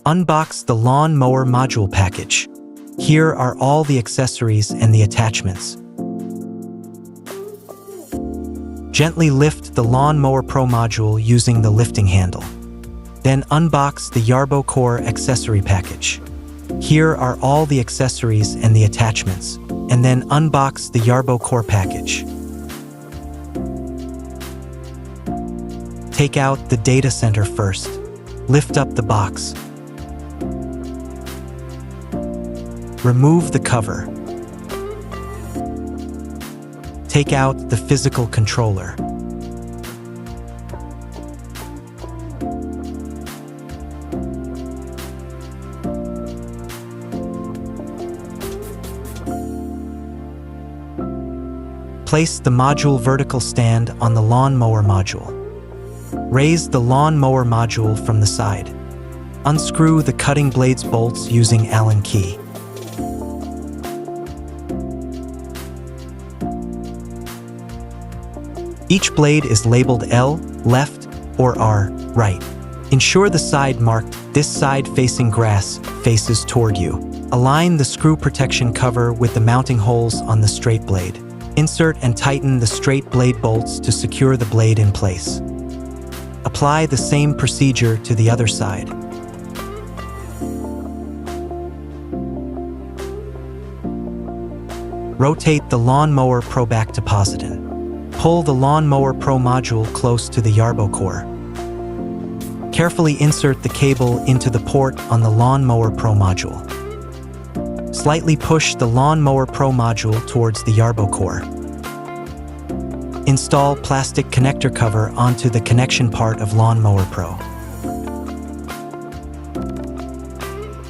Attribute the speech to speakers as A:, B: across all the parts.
A: Unbox the lawn mower module package. Here are all the accessories and the attachments. Gently lift the Lawn Mower Pro module using the lifting handle. Then unbox the Yarbo Core accessory package. Here are all the accessories and the attachments. And then unbox the Yarbo Core package. Take out the data center first. Lift up the box. Remove the cover. Take out the physical controller. Place the module vertical stand on the lawn mower module. Raise the lawn mower module from the side. Unscrew the cutting blades bolts using Allen key. Each blade is labeled L, left, or R, right. Ensure the side marked, this side facing grass, faces toward you. Align the screw protection cover with the mounting holes on the straight blade. Insert and tighten the straight blade bolts to secure the blade in place. Apply the same procedure to the other side. Rotate the Lawn Mower Pro back to positive. Pull the Lawn Mower Pro module close to the Yarbo Core. Carefully insert the cable into the port on the Lawn Mower Pro module. Slightly push the Lawn Mower Pro module towards the Yarbo Core. Install plastic connector cover onto the connection part of Lawn Mower Pro.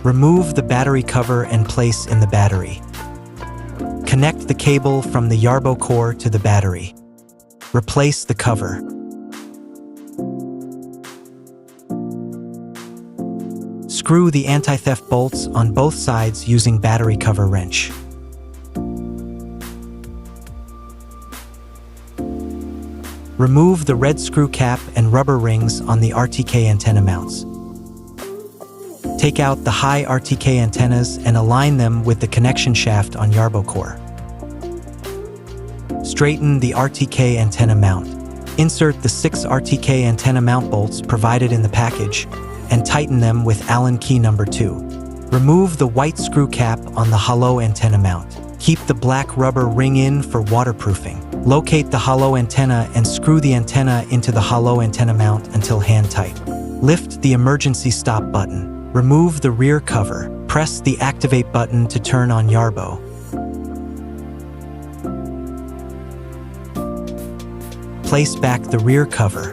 A: Remove the battery cover and place in the battery. Connect the cable from the Yarbo Core to the battery. Replace the cover. Screw the anti-theft bolts on both sides using battery cover wrench. Remove the red screw cap and rubber rings on the RTK antenna mounts. Take out the high RTK antennas and align them with the connection shaft on Yarbo Core. Straighten the RTK antenna mount. Insert the 6 RTK antenna mount bolts provided in the package and tighten them with Allen key number 2. Remove the white screw cap on the hollow antenna mount. Keep the black rubber ring in for waterproofing. Locate the hollow antenna and screw the antenna into the hollow antenna mount until hand tight. Lift the emergency stop button. Remove the rear cover. Press the activate button to turn on Yarbo. Place back the rear cover.